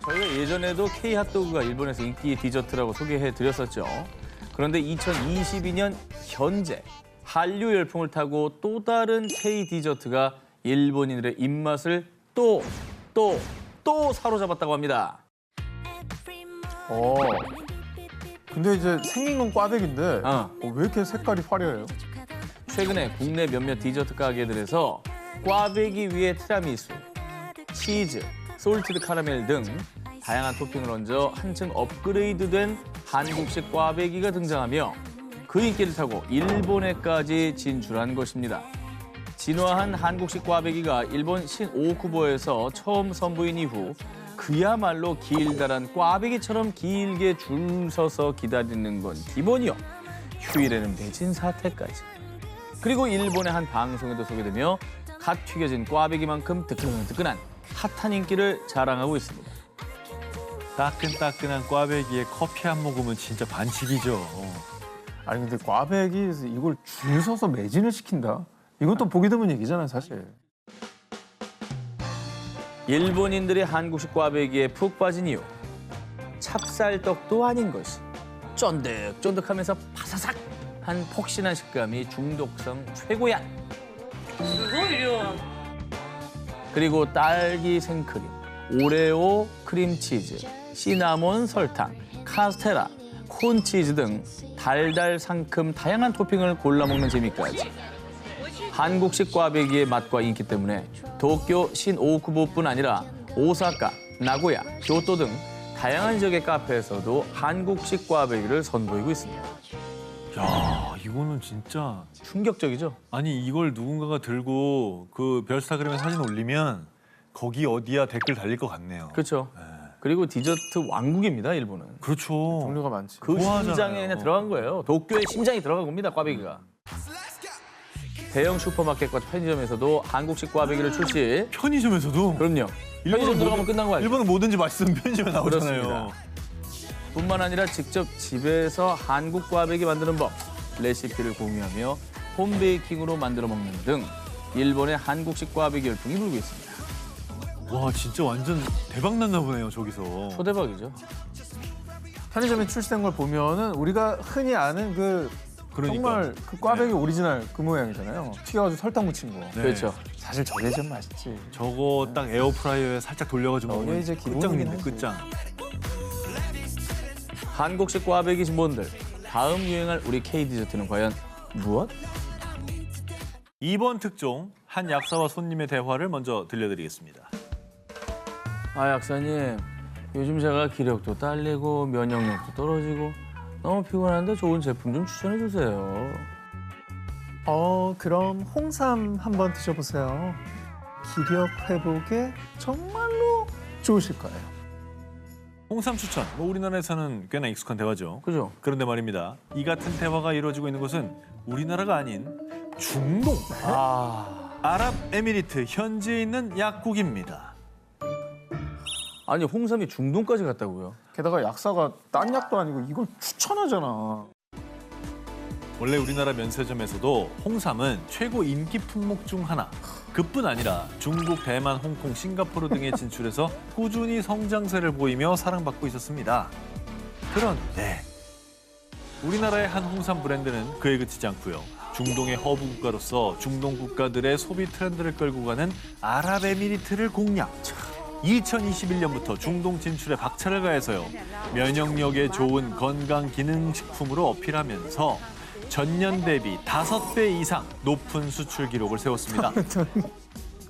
저희가 예전에도 K 핫도그가 일본에서 인기 디저트라고 소개해드렸었죠. 그런데 2022년 현재 한류 열풍을 타고 또 다른 K 디저트가 일본인들의 입맛을 또 사로잡았다고 합니다. 근데 이제 생긴 건 꽈배기인데 왜 이렇게 색깔이 화려해요? 최근에 국내 몇몇 디저트 가게들에서 꽈배기 위에 티라미수, 치즈, 솔티드 카라멜 등 다양한 토핑을 얹어 한층 업그레이드된 한국식 꽈배기가 등장하며 그 인기를 타고 일본에까지 진출한 것입니다. 진화한 한국식 꽈배기가 일본 신오쿠보에서 처음 선보인 이후 그야말로 길다란 꽈배기처럼 길게 줄 서서 기다리는 건 기본이요. 휴일에는 매진 사태까지. 그리고 일본의 한 방송에도 소개되며 갓 튀겨진 꽈배기만큼 뜨끈뜨끈한 핫한 인기를 자랑하고 있습니다. 따끈따끈한 꽈배기에 커피 한 모금은 진짜 반칙이죠. 아니 근데 꽈배기 이걸 줄 서서 매진을 시킨다? 이건 또 보기 드문 얘기잖아요, 사실. 일본인들이 한국식 꽈배기에 푹 빠진 이유. 찹쌀떡도 아닌 것이 쫀득쫀득하면서 바사삭한 폭신한 식감이 중독성 최고야. 그리고 딸기 생크림, 오레오 크림치즈, 시나몬 설탕, 카스테라, 콘치즈 등 달달 상큼 다양한 토핑을 골라 먹는 재미까지. 한국식 꽈배기의 맛과 인기 때문에 도쿄 신오쿠보뿐 아니라 오사카, 나고야, 교토 등 다양한 지역의 카페에서도 한국식 꽈배기를 선보이고 있습니다. 야, 이거는 진짜 충격적이죠? 아니 이걸 누군가가 들고 그 별스타그램에 사진 올리면 거기 어디야 댓글 달릴 것 같네요. 그렇죠. 그리고 디저트 왕국입니다, 일본은. 그렇죠. 종류가 많지. 그 좋아하잖아요. 심장에 그냥 들어간 거예요. 도쿄의 심장이 들어간 겁니다, 꽈배기가. 대형 슈퍼마켓과 편의점에서도 한국식 꽈배기를 출시. 편의점에서도 그럼요. 편의점 들어가면 끝난 거 아니에요? 일본은 뭐든지 맛있으면 편의점에 나오잖아요. 그렇습니다. 뿐만 아니라 직접 집에서 한국 꽈배기 만드는 법, 레시피를 공유하며 홈베이킹으로 만들어 먹는 등 일본의 한국식 꽈배기 열풍이 불고 있습니다. 와, 진짜 완전 대박 났나 보네요, 저기서. 초대박이죠. 편의점에 출시된 걸 보면은 우리가 흔히 아는 그 그러니까. 정말 그 꽈배기 오리지널 그 모양이잖아요. 튀겨가지고 설탕 묻힌 거. 네. 그렇죠. 사실 저게 좀 맛있지. 저거 딱 에어프라이어에 살짝 돌려가지고 저게 먹으면 이제 기본이긴 끝장인데, 하지. 끝장. 한국식 꽈배기 신본들, 다음 유행할 우리 K 디저트는 과연 무엇? 이번 특종 한 약사와 손님의 대화를 먼저 들려드리겠습니다. 아, 약사님. 요즘 제가 기력도 딸리고 면역력도 떨어지고 너무 피곤한데 좋은 제품 좀 추천해 주세요. 그럼 홍삼 한번 드셔보세요. 기력 회복에 정말로 좋으실 거예요. 홍삼 추천, 우리나라에서는 꽤나 익숙한 대화죠. 그죠? 그런데 말입니다. 이 같은 대화가 이루어지고 있는 곳은 우리나라가 아닌 중동, 아랍에미리트 현지에 있는 약국입니다. 아니, 홍삼이 중동까지 갔다고요? 게다가 약사가 딴 약도 아니고 이걸 추천하잖아. 원래 우리나라 면세점에서도 홍삼은 최고 인기 품목 중 하나. 그뿐 아니라 중국, 대만, 홍콩, 싱가포르 등에 진출해서 꾸준히 성장세를 보이며 사랑받고 있었습니다. 그런데 우리나라의 한 홍삼 브랜드는 그에 그치지 않고요. 중동의 허브 국가로서 중동 국가들의 소비 트렌드를 끌고 가는 아랍에미리트를 공략. 2021년부터 중동 진출에 박차를 가해서요. 면역력에 좋은 건강기능식품으로 어필하면서 전년 대비 5배 이상 높은 수출 기록을 세웠습니다.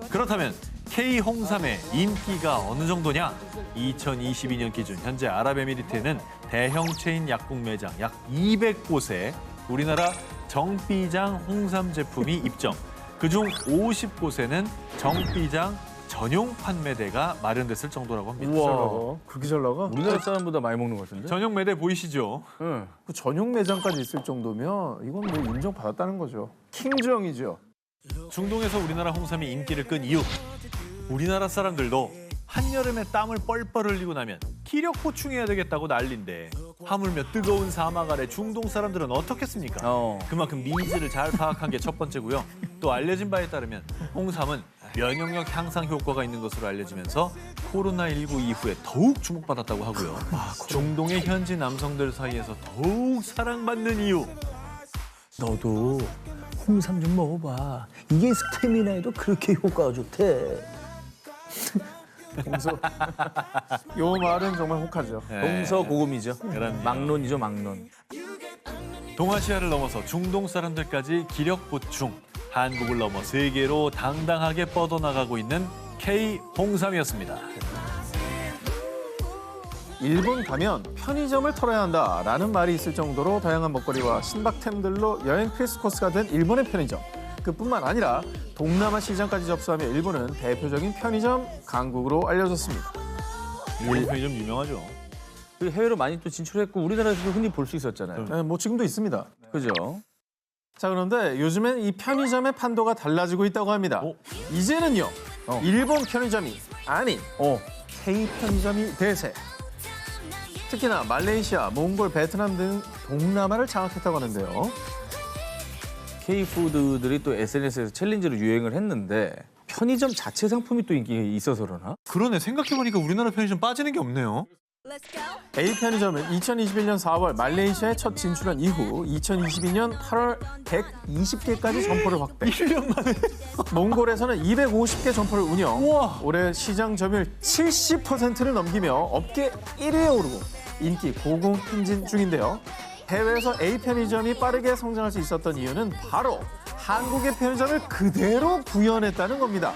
그렇다면 K 홍삼의 인기가 어느 정도냐? 2022년 기준 현재 아랍에미리트에는 대형 체인 약국 매장 약 200곳에 우리나라 정비장 홍삼 제품이 입점. 그중 50곳에는 정비장 전용 판매대가 마련됐을 정도라고 합니다. 우와. 그렇게 잘 나가? 우리나라 사람보다 많이 먹는 것 같은데? 전용 매대 보이시죠? 응. 그 전용 매장까지 있을 정도면 이건 뭐 인정받았다는 거죠. 킹정이죠. 중동에서 우리나라 홍삼이 인기를 끈 이유. 우리나라 사람들도 한여름에 땀을 뻘뻘 흘리고 나면 기력 보충해야 되겠다고 난린데 하물며 뜨거운 사막 아래 중동 사람들은 어떻겠습니까? 그만큼 니즈를 잘 파악한 게 첫 번째고요. 또 알려진 바에 따르면 홍삼은 면역력 향상 효과가 있는 것으로 알려지면서 코로나19 이후에 더욱 주목받았다고 하고요. 중동의 현지 남성들 사이에서 더욱 사랑받는 이유. 너도 홍삼 좀 먹어봐. 이게 스태미나에도 그렇게 효과가 좋대. 요 말은 정말 혹하죠. 동서고금이죠. 그럼요. 막론이죠, 막론. 동아시아를 넘어서 중동 사람들까지 기력 보충. 한국을 넘어 세계로 당당하게 뻗어나가고 있는 K 홍삼이었습니다. 일본 가면 편의점을 털어야 한다라는 말이 있을 정도로 다양한 먹거리와 신박템들로 여행 필수 코스가 된 일본의 편의점. 그뿐만 아니라 동남아 시장까지 접수하며 일본은 대표적인 편의점 강국으로 알려졌습니다. 일본 편의점 유명하죠. 그 해외로 많이 또 진출했고 우리나라에서도 흔히 볼 수 있었잖아요. 네, 뭐 지금도 있습니다. 그죠? 자, 그런데 요즘엔 이 편의점의 판도가 달라지고 있다고 합니다. 어? 이제는요, 일본 편의점이 아닌 K 편의점이 대세. 특히나 말레이시아, 몽골, 베트남 등 동남아를 장악했다고 하는데요. K푸드들이 또 SNS에서 챌린지로 유행을 했는데 편의점 자체 상품이 또 인기 있어서 그러나? 그러네. 생각해보니까 우리나라 편의점 빠지는 게 없네요. A 편의점은 2021년 4월 말레이시아에 첫 진출한 이후 2022년 8월 120개까지 점포를 확대. 1년 만에. 몽골에서는 250개 점포를 운영. 올해 시장 점유율 70%를 넘기며 업계 1위에 오르고 인기 고공행진 중인데요. 해외에서 A 편의점이 빠르게 성장할 수 있었던 이유는 바로 한국의 편의점을 그대로 구현했다는 겁니다.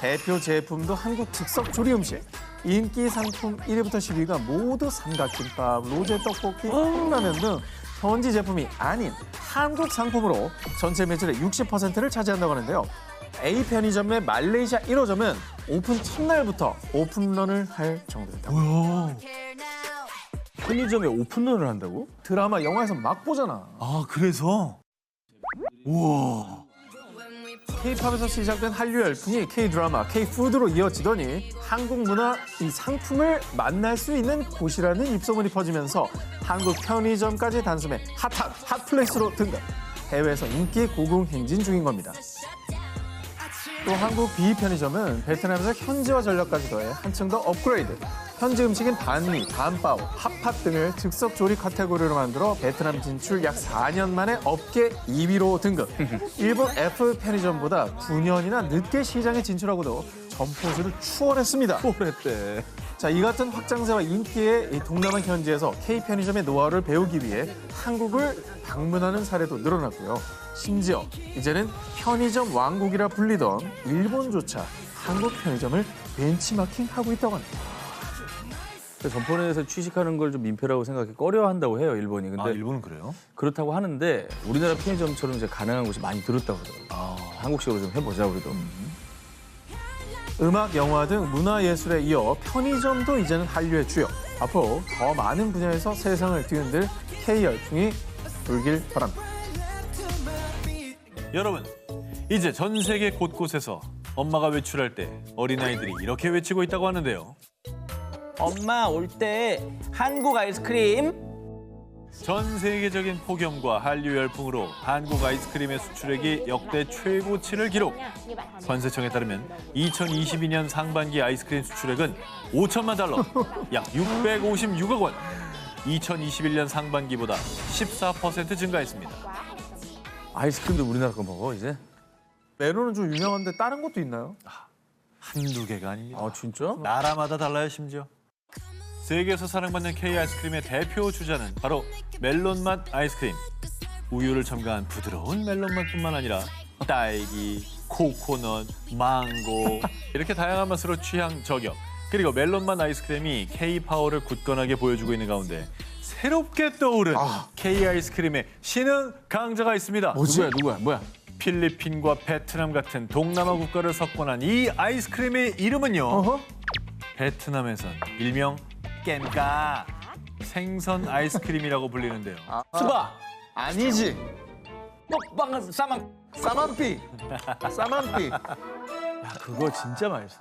대표 제품도 한국 즉석 조리 음식. 인기 상품 1위부터 10위가 모두 삼각김밥, 로제 떡볶이, 컵라면 등 현지 제품이 아닌 한국 상품으로 전체 매출의 60%를 차지한다고 하는데요. A 편의점의 말레이시아 1호점은 오픈 첫날부터 오픈런을 할 정도였다. 뭐야? 편의점에 오픈런을 한다고? 드라마, 영화에서 막 보잖아. 아, 그래서? 우와. K-팝에서 시작된 한류 열풍이 K-드라마, K-푸드로 이어지더니 한국 문화, 이 상품을 만날 수 있는 곳이라는 입소문이 퍼지면서 한국 편의점까지 단숨에 핫한 핫플레이스로 등극. 해외에서 인기 고공행진 중인 겁니다. 또 한국 B 편의점은 베트남에서 현지화 전략까지 더해 한층 더 업그레이드. 현지 음식인 반미, 반바오, 핫팟 등을 즉석 조리 카테고리로 만들어 베트남 진출 약 4년 만에 업계 2위로 등극. 일본 F 편의점보다 9년이나 늦게 시장에 진출하고도 점포수를 추월했습니다. 오랬대. 자, 이 같은 확장세와 인기의 이 동남아 현지에서 K 편의점의 노하우를 배우기 위해 한국을 방문하는 사례도 늘어났고요. 심지어 이제는 편의점 왕국이라 불리던 일본조차 한국 편의점을 벤치마킹하고 있다고 합니다. 점포 내에서 취식하는 걸 좀 민폐라고 생각해 꺼려한다고 해요, 일본이. 근데 아, 일본은 그래요? 그렇다고 하는데 우리나라 편의점처럼 이제 가능한 곳이 많이 늘었다고 그러더라고요. 한국식으로 좀 해보자, 우리도. 음악, 영화 등 문화예술에 이어 편의점도 이제는 한류의 주역. 앞으로 더 많은 분야에서 세상을 뒤흔들 K 열풍이 불길 바랍니다. 여러분, 이제 전 세계 곳곳에서 엄마가 외출할 때 어린아이들이 이렇게 외치고 있다고 하는데요. 엄마 올 때 한국 아이스크림. 전 세계적인 폭염과 한류 열풍으로 한국 아이스크림의 수출액이 역대 최고치를 기록. 관세청에 따르면 2022년 상반기 아이스크림 수출액은 5천만 달러, 약 656억 원. 2021년 상반기보다 14% 증가했습니다. 아이스크림도 우리나라 거 먹어 이제? 메론은 좀 유명한데 다른 것도 있나요? 한두 개가 아닙니다. 아 진짜? 나라마다 달라요, 심지어. 세계에서 사랑받는 K 아이스크림의 대표 주자는 바로 멜론맛 아이스크림. 우유를 첨가한 부드러운 멜론맛뿐만 아니라 딸기, 코코넛, 망고 이렇게 다양한 맛으로 취향 저격. 그리고 멜론맛 아이스크림이 K 파워를 굳건하게 보여주고 있는 가운데 새롭게 떠오른 K 아이스크림의 신흥 강자가 있습니다. 누구야? 필리핀과 베트남 같은 동남아 국가를 석권한 이 아이스크림의 이름은요. 베트남에선 일명 깸까 생선 아이스크림이라고 불리는데요. 수바. 아니지. 떡빵 싸망. 싸만삐. 싸만삐. 야 그거 진짜 맛있어.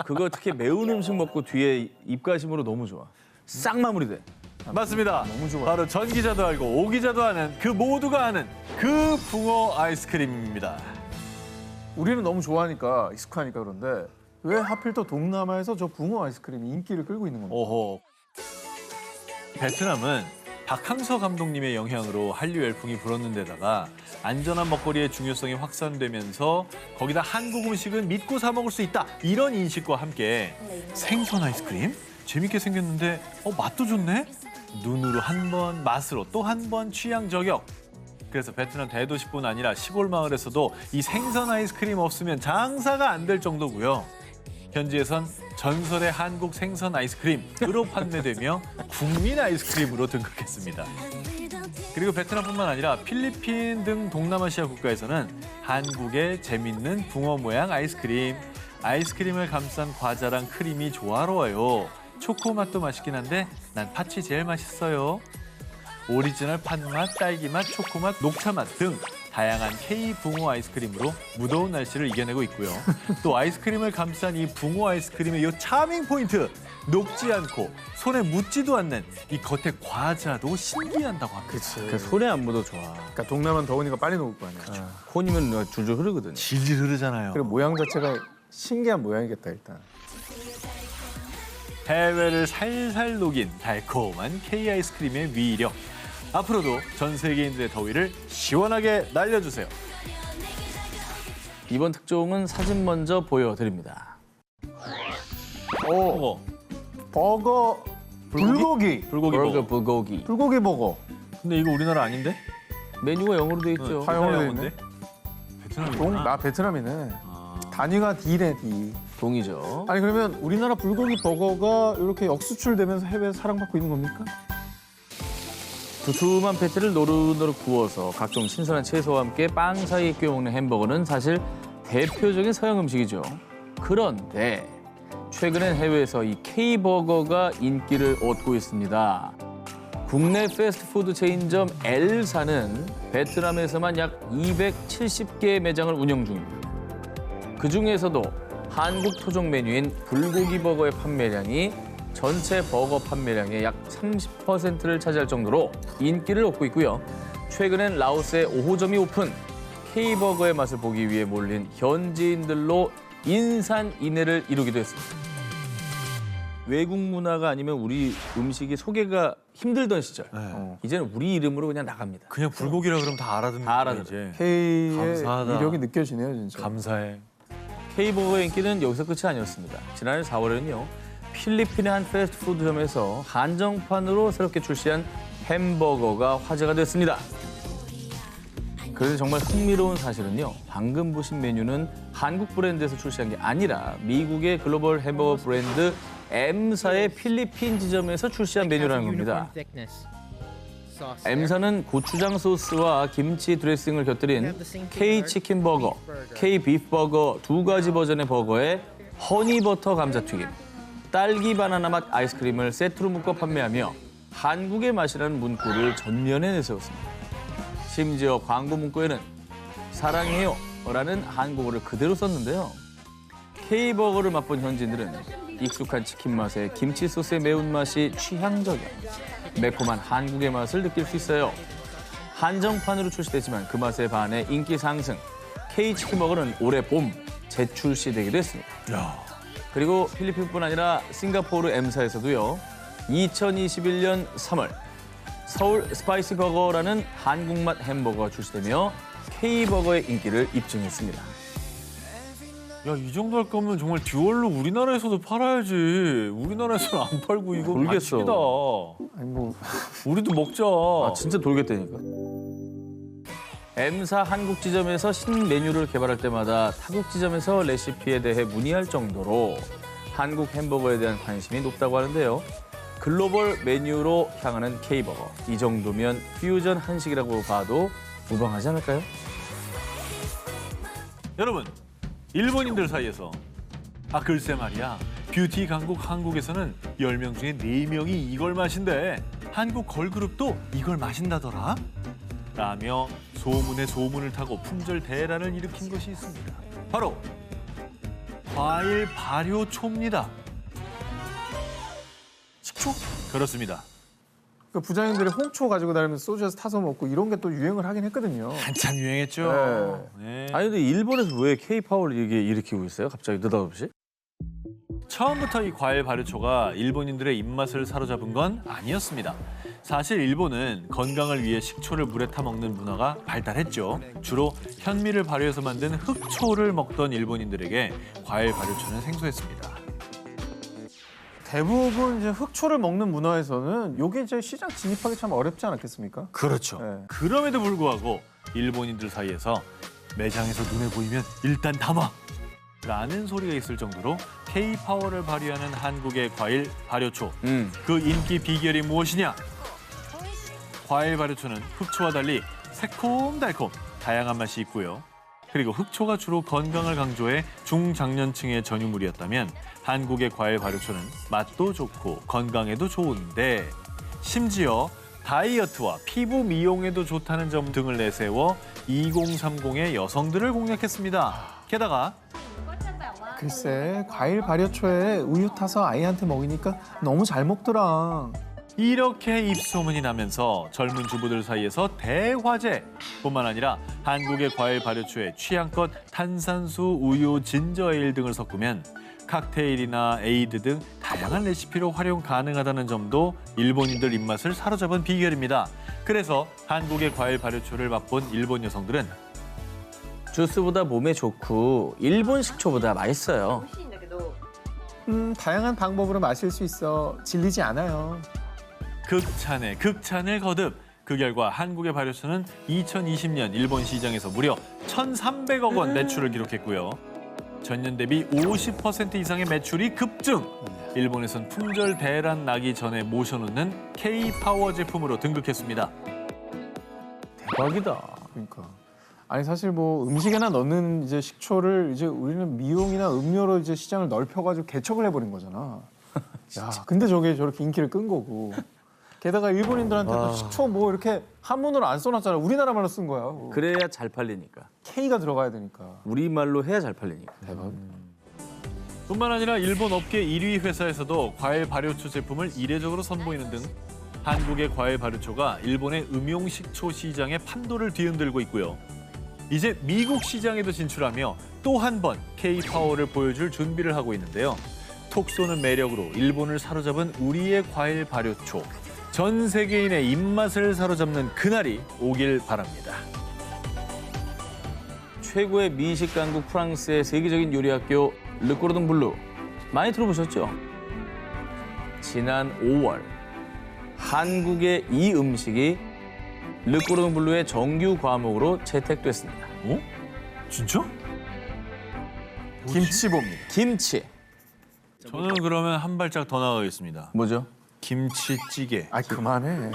그거 특히 매운 음식 먹고 뒤에 입가심으로 너무 좋아. 싹 마무리돼. 맞습니다. 너무 좋아요. 바로 전 기자도 알고 오 기자도 아는 그 모두가 아는 그 붕어 아이스크림입니다. 우리는 너무 좋아하니까 익숙하니까 그런데 왜 하필 또 동남아에서 저 붕어 아이스크림이 인기를 끌고 있는 겁니까? 오호. 베트남은 박항서 감독님의 영향으로 한류 열풍이 불었는 데다가 안전한 먹거리의 중요성이 확산되면서 거기다 한국 음식은 믿고 사 먹을 수 있다. 이런 인식과 함께 생선 아이스크림? 재밌게 생겼는데 맛도 좋네? 눈으로 한 번, 맛으로 또 한 번 취향 저격. 그래서 베트남 대도시뿐 아니라 시골 마을에서도 이 생선 아이스크림 없으면 장사가 안 될 정도고요. 현지에선 전설의 한국 생선 아이스크림으로 판매되며 국민 아이스크림으로 등극했습니다. 그리고 베트남뿐만 아니라 필리핀 등 동남아시아 국가에서는 한국의 재밌는 붕어 모양 아이스크림을 감싼 과자랑 크림이 조화로워요. 초코 맛도 맛있긴 한데 난 팥이 제일 맛있어요. 오리지널 팥맛, 딸기맛, 초코맛, 녹차맛 등 다양한 K 붕어 아이스크림으로 무더운 날씨를 이겨내고 있고요. 또 아이스크림을 감싼 이 붕어 아이스크림의 이 차밍 포인트! 녹지 않고 손에 묻지도 않는 이 겉에 과자도 신기한다고 합니다. 그 손에 안 묻어 좋아. 그러니까 동남아는 더우니까 빨리 녹을 거 아니야. 콘이면 줄줄 흐르거든요. 질질 흐르잖아요. 그리고 모양 자체가 신기한 모양이겠다 일단. 해외를 살살 녹인 달콤한 K 아이스크림의 위력. 앞으로도 전 세계인들의 더위를 시원하게 날려주세요. 이번 특종은 사진 먼저 보여드립니다. 오, 버거 불고기. 불고기 버거 버거. 불고기. 불고기 버거. 근데 이거 우리나라 아닌데? 메뉴가 영어로 돼 있죠. 화영어로 돼 영어인데? 동, 베트남이구나. 나 베트남이네. 아. 단위가 D네 D. 동이죠. 아니 그러면 우리나라 불고기 버거가 이렇게 역수출되면서 해외에서 사랑받고 있는 겁니까? 두툼한 패티를 노릇노릇 구워서 각종 신선한 채소와 함께 빵 사이에 끼워 먹는 햄버거는 사실 대표적인 서양 음식이죠. 그런데 최근엔 해외에서 이 K버거가 인기를 얻고 있습니다. 국내 패스트푸드 체인점 엘사는 베트남에서만 약 270개의 매장을 운영 중입니다. 그중에서도 한국 토종 메뉴인 불고기 버거의 판매량이 전체 버거 판매량의 약 30%를 차지할 정도로 인기를 얻고 있고요. 최근엔 라오스에 5호점이 오픈, K버거의 맛을 보기 위해 몰린 현지인들로 인산인해를 이루기도 했습니다. 외국 문화가 아니면 우리 음식이 소개가 힘들던 시절, 이제는 우리 이름으로 그냥 나갑니다. 그냥 불고기라 그러면 다 알아듣는 다 거야, 알아들어요. 이제. K의 감사하다. 위력이 느껴지네요 진짜. 감사해. K버거의 인기는 여기서 끝이 아니었습니다. 지난해 4월에는요. 필리핀의 한 패스트푸드점에서 한정판으로 새롭게 출시한 햄버거가 화제가 됐습니다. 그런데 정말 흥미로운 사실은요. 방금 보신 메뉴는 한국 브랜드에서 출시한 게 아니라 미국의 글로벌 햄버거 브랜드 M사의 필리핀 지점에서 출시한 메뉴라는 겁니다. M사는 고추장 소스와 김치 드레싱을 곁들인 K 치킨 버거, K 비프 버거 두 가지 버전의 버거에 허니버터 감자튀김, 딸기 바나나 맛 아이스크림을 세트로 묶어 판매하며 한국의 맛이라는 문구를 전면에 내세웠습니다. 심지어 광고 문구에는 사랑해요 라는 한국어를 그대로 썼는데요. K버거를 맛본 현지인들은 익숙한 치킨 맛에 김치 소스의 매운맛이 취향적이야. 매콤한 한국의 맛을 느낄 수 있어요. 한정판으로 출시됐지만 그 맛에 반해 인기 상승. K치킨버거는 올해 봄 재출시되기도 했습니다. 그리고 필리핀뿐 아니라 싱가포르 M사에서도요. 2021년 3월 서울 스파이시 버거라는 한국맛 햄버거가 출시되며 K버거의 인기를 입증했습니다. 야, 이 정도 할 거면 정말 듀얼로 우리나라에서도 팔아야지. 우리나라에서는 안 팔고 이거 돌겠어. 반칙이다. 아니 뭐 우리도 먹자. 아, 진짜 돌겠다니까. M사 한국 지점에서 신메뉴를 개발할 때마다 타국 지점에서 레시피에 대해 문의할 정도로 한국 햄버거에 대한 관심이 높다고 하는데요. 글로벌 메뉴로 향하는 K버거. 이 정도면 퓨전 한식이라고 봐도 무방하지 않을까요? 여러분, 일본인들 사이에서 글쎄 말이야. 뷰티 강국 한국에서는 10명 중에 4명이 이걸 마신대. 한국 걸그룹도 이걸 마신다더라. 라며 소문에 소문을 타고 품절 대란을 일으킨 것이 있습니다. 바로 과일 발효초입니다. 식초? 그렇습니다. 그 부자님들이 홍초 가지고 다니면서 소주에서 타서 먹고 이런 게 또 유행을 하긴 했거든요. 한참 유행했죠. 네. 아니 근데 일본에서 왜 K-팝을 이게 일으키고 있어요? 갑자기 느닷없이? 처음부터 이 과일 발효초가 일본인들의 입맛을 사로잡은 건 아니었습니다. 사실 일본은 건강을 위해 식초를 물에 타 먹는 문화가 발달했죠. 주로 현미를 발효해서 만든 흑초를 먹던 일본인들에게 과일 발효초는 생소했습니다. 대부분 이제 흑초를 먹는 문화에서는 요게 이제 시장 진입하기 참 어렵지 않았겠습니까? 그렇죠. 네. 그럼에도 불구하고 일본인들 사이에서 매장에서 눈에 보이면 일단 담아! 라는 소리가 있을 정도로 K-파워를 발휘하는 한국의 과일 발효초. 그 인기 비결이 무엇이냐? 과일 발효초는 흑초와 달리 새콤달콤 다양한 맛이 있고요. 그리고 흑초가 주로 건강을 강조해 중장년층의 전유물이었다면 한국의 과일 발효초는 맛도 좋고 건강에도 좋은데 심지어 다이어트와 피부 미용에도 좋다는 점 등을 내세워 2030의 여성들을 공략했습니다. 게다가 글쎄, 과일 발효초에 우유 타서 아이한테 먹이니까 너무 잘 먹더라. 이렇게 입소문이 나면서 젊은 주부들 사이에서 대화제뿐만 아니라 한국의 과일 발효초에 취향껏 탄산수, 우유, 진저에일 등을 섞으면 칵테일이나 에이드 등 다양한 레시피로 활용 가능하다는 점도 일본인들 입맛을 사로잡은 비결입니다. 그래서 한국의 과일 발효초를 맛본 일본 여성들은 주스보다 몸에 좋고 일본 식초보다 맛있어요. 다양한 방법으로 마실 수 있어 질리지 않아요. 극찬에 극찬을 거듭. 그 결과 한국의 발효초는 2020년 일본 시장에서 무려 1,300억 원 매출을 기록했고요. 전년 대비 50% 이상의 매출이 급증. 일본에선 품절 대란 나기 전에 모셔놓는 K-파워 제품으로 등극했습니다. 대박이다. 그러니까. 아니 사실 뭐 음식에나 넣는 이제 식초를 이제 우리는 미용이나 음료로 이제 시장을 넓혀가지고 개척을 해버린 거잖아. 야, 근데 저게 저렇게 인기를 끈 거고. 게다가 일본인들한테도 식초 뭐 이렇게 한문으로 안 써놨잖아. 우리나라 말로 쓴 거야. 그래야 잘 팔리니까. K가 들어가야 되니까. 우리말로 해야 잘 팔리니까. 대박. 뿐만 아니라 일본 업계 1위 회사에서도 과일 발효초 제품을 이례적으로 선보이는 등 한국의 과일 발효초가 일본의 음용식초 시장의 판도를 뒤흔들고 있고요. 이제 미국 시장에도 진출하며 또 한 번 K-파워를 보여줄 준비를 하고 있는데요. 톡 쏘는 매력으로 일본을 사로잡은 우리의 과일 발효초. 전 세계인의 입맛을 사로잡는 그날이 오길 바랍니다. 최고의 미식 강국 프랑스의 세계적인 요리 학교 르꼬르동 블루 많이 들어보셨죠? 지난 5월 한국의 이 음식이 르꼬르동 블루의 정규 과목으로 채택됐습니다. 어? 진짜? 김치봅니다. 김치. 저는 그러면 한 발짝 더 나가겠습니다. 뭐죠? 김치찌개. 아 그만해.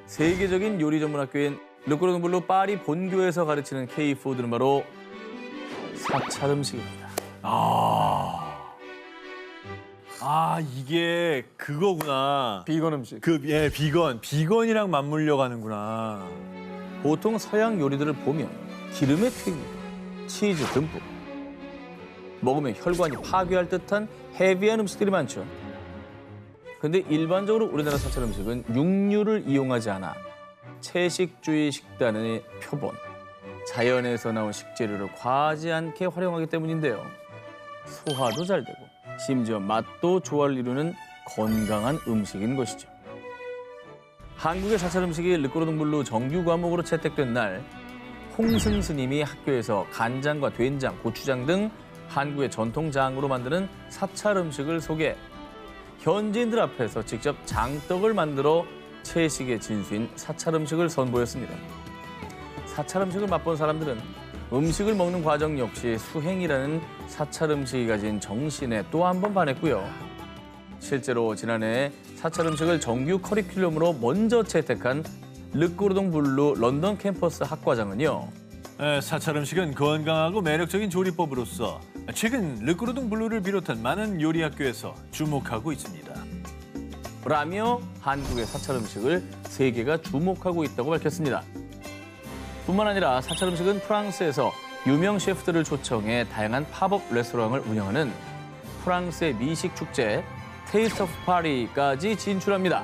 세계적인 요리 전문 학교인 르꼬르동 블루 파리 본교에서 가르치는 K-푸드는 바로 사찰 음식입니다. 이게 그거구나. 비건 음식. 비건이랑 맞물려 가는구나. 보통 서양 요리들을 보면 기름에 튀기고 치즈 듬뿍 먹으면 혈관이 파괴할 듯한 헤비한 음식들이 많죠. 근데 일반적으로 우리나라 사찰 음식은 육류를 이용하지 않아 채식주의 식단의 표본, 자연에서 나온 식재료를 과하지 않게 활용하기 때문인데요. 소화도 잘 되고 심지어 맛도 조화를 이루는 건강한 음식인 것이죠. 한국의 사찰 음식이 르꼬르동 블루 정규 과목으로 채택된 날, 홍승 스님이 학교에서 간장과 된장, 고추장 등 한국의 전통장으로 만드는 사찰 음식을 소개, 현지인들 앞에서 직접 장떡을 만들어 채식의 진수인 사찰 음식을 선보였습니다. 사찰 음식을 맛본 사람들은 음식을 먹는 과정 역시 수행이라는 사찰 음식이 가진 정신에 또 한 번 반했고요. 실제로 지난해 사찰 음식을 정규 커리큘럼으로 먼저 채택한 르꼬르동 블루 런던 캠퍼스 학과장은요. 사찰 음식은 건강하고 매력적인 조리법으로서 최근 르꼬르동 블루를 비롯한 많은 요리 학교에서 주목하고 있습니다. 라며 한국의 사찰 음식을 세계가 주목하고 있다고 밝혔습니다. 뿐만 아니라 사찰 음식은 프랑스에서 유명 셰프들을 초청해 다양한 팝업 레스토랑을 운영하는 프랑스의 미식 축제 테이스트 오브 파리까지 진출합니다.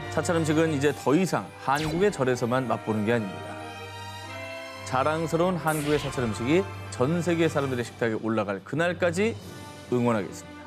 사찰 음식은 이제 더 이상 한국의 절에서만 맛보는 게 아닙니다. 자랑스러운 한국의 사찰 음식이 전 세계 사람들의 식탁에 올라갈 그날까지 응원하겠습니다.